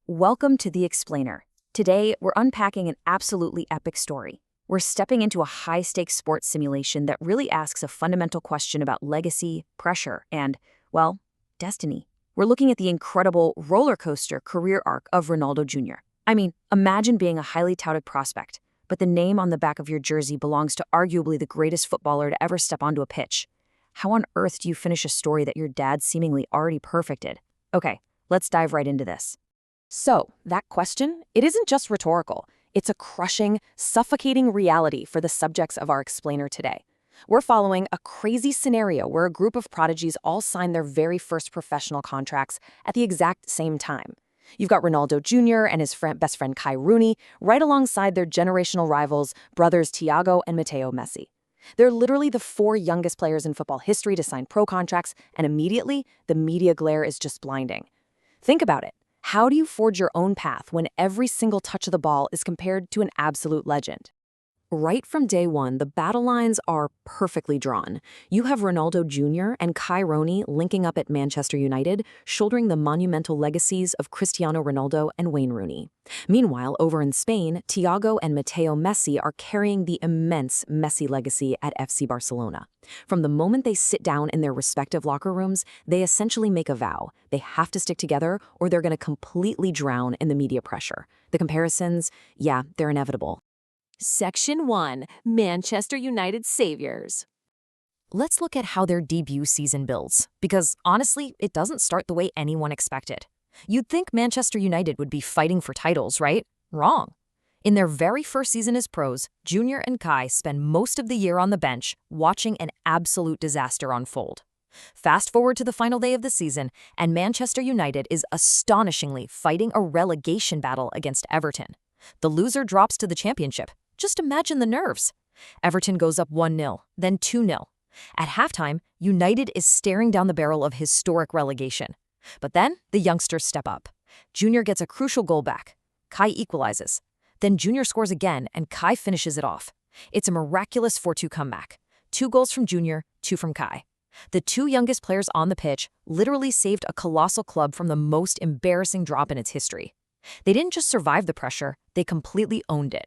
Welcome to The Explainer. Today, we're unpacking an absolutely epic story. We're stepping into a high-stakes sports simulation that really asks a fundamental question about legacy, pressure, and, well, destiny. We're looking at the incredible roller coaster career arc of Ronaldo Jr. I mean, imagine being a highly touted prospect, but the name on the back of your jersey belongs to arguably the greatest footballer to ever step onto a pitch. How on earth do you finish a story that your dad seemingly already perfected? Okay, let's dive right into this. So, that question, it isn't just rhetorical. It's a crushing, suffocating reality for the subjects of our explainer today. We're following a crazy scenario where a group of prodigies all sign their very first professional contracts at the exact same time. You've got Ronaldo Jr. and his best friend Kai Rooney right alongside their generational rivals, brothers Thiago and Matteo Messi. They're literally the four youngest players in football history to sign pro contracts, and immediately, the media glare is just blinding. Think about it. How do you forge your own path when every single touch of the ball is compared to an absolute legend? Right from day one, the battle lines are perfectly drawn. You have Ronaldo Jr. and Kai Rooney linking up at Manchester United, shouldering the monumental legacies of Cristiano Ronaldo and Wayne Rooney. Meanwhile, over in Spain, Thiago and Matteo Messi are carrying the immense Messi legacy at FC Barcelona. From the moment they sit down in their respective locker rooms, they essentially make a vow. They have to stick together or they're going to completely drown in the media pressure. The comparisons, yeah, they're inevitable. Section 1. Manchester United Saviors. Let's look at how their debut season builds, because honestly, it doesn't start the way anyone expected. You'd think Manchester United would be fighting for titles, right? Wrong. In their very first season as pros, Junior and Kai spend most of the year on the bench watching an absolute disaster unfold. Fast forward to the final day of the season, and Manchester United is astonishingly fighting a relegation battle against Everton. The loser drops to the championship. Just imagine the nerves. Everton goes up 1-0, then 2-0. At halftime, United is staring down the barrel of historic relegation. But then, the youngsters step up. Junior gets a crucial goal back. Kai equalizes. Then Junior scores again, and Kai finishes it off. It's a miraculous 4-2 comeback. 2 goals from Junior, 2 from Kai. The 2 youngest players on the pitch literally saved a colossal club from the most embarrassing drop in its history. They didn't just survive the pressure, they completely owned it.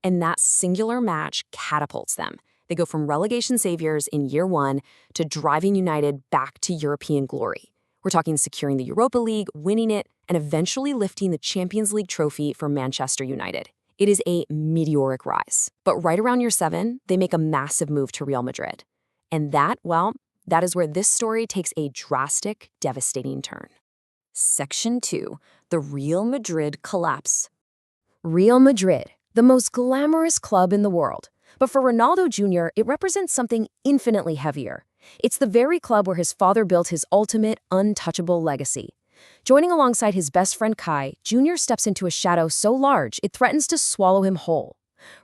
And that singular match catapults them. They go from relegation saviors in year 1 to driving United back to European glory. We're talking securing the Europa League, winning it, and eventually lifting the Champions League trophy for Manchester United. It is a meteoric rise. But right around year 7, they make a massive move to Real Madrid. And that is where this story takes a drastic, devastating turn. Section 2. The Real Madrid collapse. Real Madrid, the most glamorous club in the world. But for Ronaldo Jr., it represents something infinitely heavier. It's the very club where his father built his ultimate, untouchable legacy. Joining alongside his best friend Kai, Jr. steps into a shadow so large it threatens to swallow him whole.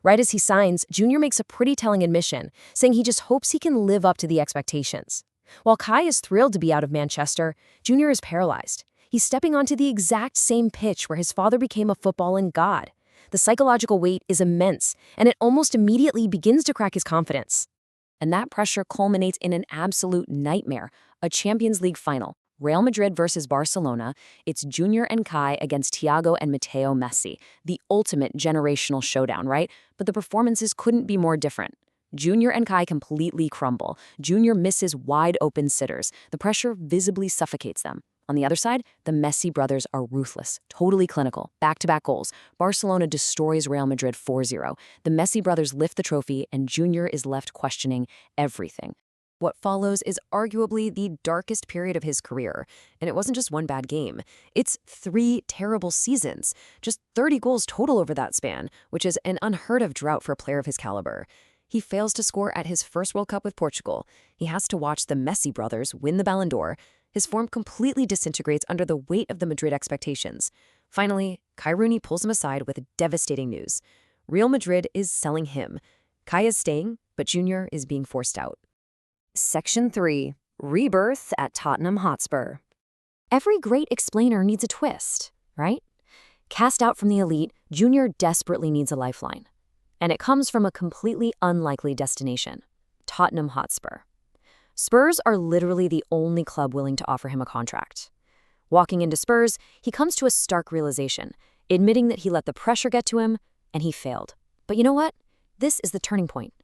Right as he signs, Jr. makes a pretty telling admission, saying he just hopes he can live up to the expectations. While Kai is thrilled to be out of Manchester, Jr. is paralyzed. He's stepping onto the exact same pitch where his father became a footballing god. The psychological weight is immense, and it almost immediately begins to crack his confidence. And that pressure culminates in an absolute nightmare, a Champions League final. Real Madrid versus Barcelona, it's Junior and Kai against Thiago and Matteo Messi, the ultimate generational showdown, right? But the performances couldn't be more different. Junior and Kai completely crumble. Junior misses wide-open sitters. The pressure visibly suffocates them. On the other side, the Messi brothers are ruthless, totally clinical, back-to-back goals. Barcelona destroys Real Madrid 4-0. The Messi brothers lift the trophy, and Junior is left questioning everything. What follows is arguably the darkest period of his career, and it wasn't just one bad game. It's 3 terrible seasons, just 30 goals total over that span, which is an unheard-of drought for a player of his caliber. He fails to score at his first World Cup with Portugal. He has to watch the Messi brothers win the Ballon d'Or. His form completely disintegrates under the weight of the Madrid expectations. Finally, Kai Rooney pulls him aside with devastating news. Real Madrid is selling him. Kai is staying, but Junior is being forced out. Section 3. Rebirth at Tottenham Hotspur. Every great explainer needs a twist, right? Cast out from the elite, Junior desperately needs a lifeline. And it comes from a completely unlikely destination, Tottenham Hotspur. Spurs are literally the only club willing to offer him a contract. Walking into Spurs, he comes to a stark realization, admitting that he let the pressure get to him, and he failed. But you know what? This is the turning point.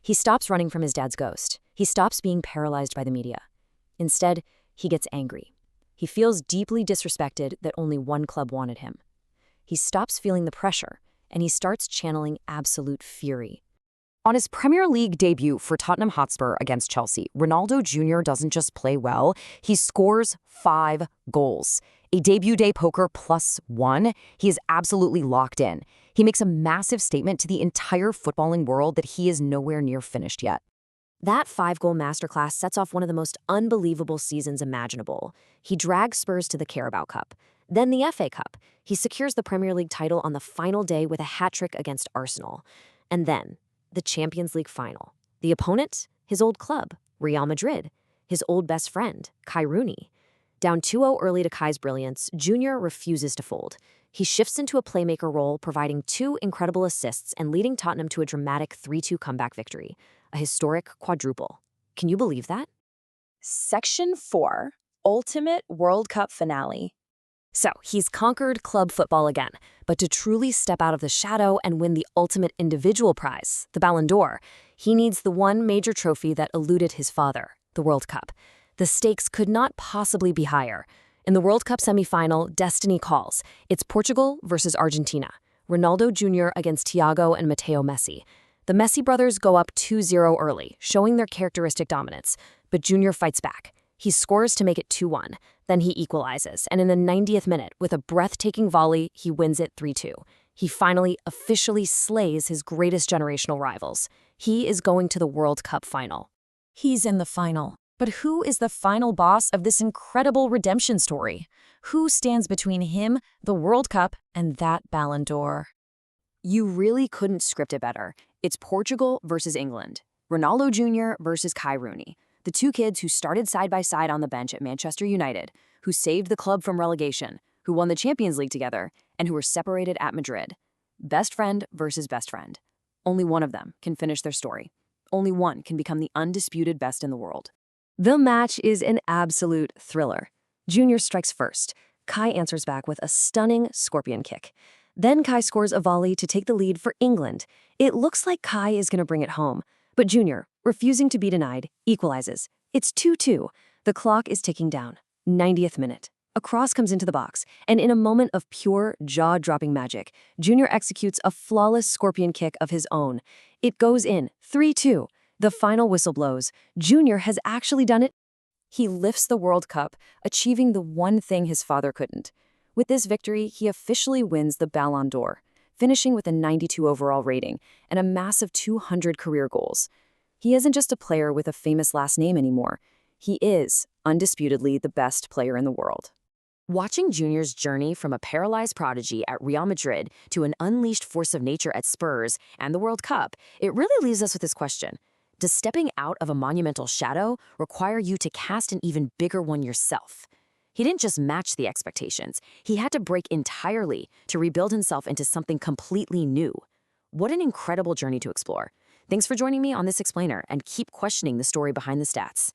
He stops running from his dad's ghost. He stops being paralyzed by the media. Instead, he gets angry. He feels deeply disrespected that only one club wanted him. He stops feeling the pressure, and he starts channeling absolute fury. On his Premier League debut for Tottenham Hotspur against Chelsea, Ronaldo Jr. doesn't just play well, he scores 5 goals. A debut day poker +1, he is absolutely locked in. He makes a massive statement to the entire footballing world that he is nowhere near finished yet. That 5-goal masterclass sets off one of the most unbelievable seasons imaginable. He drags Spurs to the Carabao Cup, then the FA Cup. He secures the Premier League title on the final day with a hat-trick against Arsenal. And then, the Champions League final. The opponent? His old club, Real Madrid. His old best friend, Kai Rooney. Down 2-0 early to Kai's brilliance, Junior refuses to fold. He shifts into a playmaker role, providing 2 incredible assists and leading Tottenham to a dramatic 3-2 comeback victory. A historic quadruple. Can you believe that? Section 4, Ultimate World Cup Finale. So, he's conquered club football again, but to truly step out of the shadow and win the ultimate individual prize, the Ballon d'Or, he needs the one major trophy that eluded his father, the World Cup. The stakes could not possibly be higher. In the World Cup semifinal, destiny calls. It's Portugal versus Argentina. Ronaldo Jr. against Thiago and Matteo Messi. The Messi brothers go up 2-0 early, showing their characteristic dominance, but Jr. fights back. He scores to make it 2-1. Then he equalizes, and in the 90th minute, with a breathtaking volley, he wins it 3-2. He finally, officially slays his greatest generational rivals. He is going to the World Cup final. He's in the final. But who is the final boss of this incredible redemption story? Who stands between him, the World Cup, and that Ballon d'Or? You really couldn't script it better. It's Portugal versus England. Ronaldo Jr. versus Kai Rooney. The 2 kids who started side by side on the bench at Manchester United, who saved the club from relegation, who won the Champions League together, and who were separated at Madrid. Best friend versus best friend. Only one of them can finish their story. Only one can become the undisputed best in the world. The match is an absolute thriller. Junior strikes first. Kai answers back with a stunning scorpion kick. Then Kai scores a volley to take the lead for England. It looks like Kai is going to bring it home. But Junior, refusing to be denied, equalizes. It's 2-2. The clock is ticking down. 90th minute. A cross comes into the box, and in a moment of pure, jaw-dropping magic, Junior executes a flawless scorpion kick of his own. It goes in, 3-2. The final whistle blows. Junior has actually done it. He lifts the World Cup, achieving the one thing his father couldn't. With this victory, he officially wins the Ballon d'Or, finishing with a 92 overall rating and a massive 200 career goals. He isn't just a player with a famous last name anymore. He is, undisputedly, the best player in the world. Watching Junior's journey from a paralyzed prodigy at Real Madrid to an unleashed force of nature at Spurs and the World Cup, it really leaves us with this question. Does stepping out of a monumental shadow require you to cast an even bigger one yourself? He didn't just match the expectations. He had to break entirely to rebuild himself into something completely new. What an incredible journey to explore. Thanks for joining me on this explainer, and keep questioning the story behind the stats.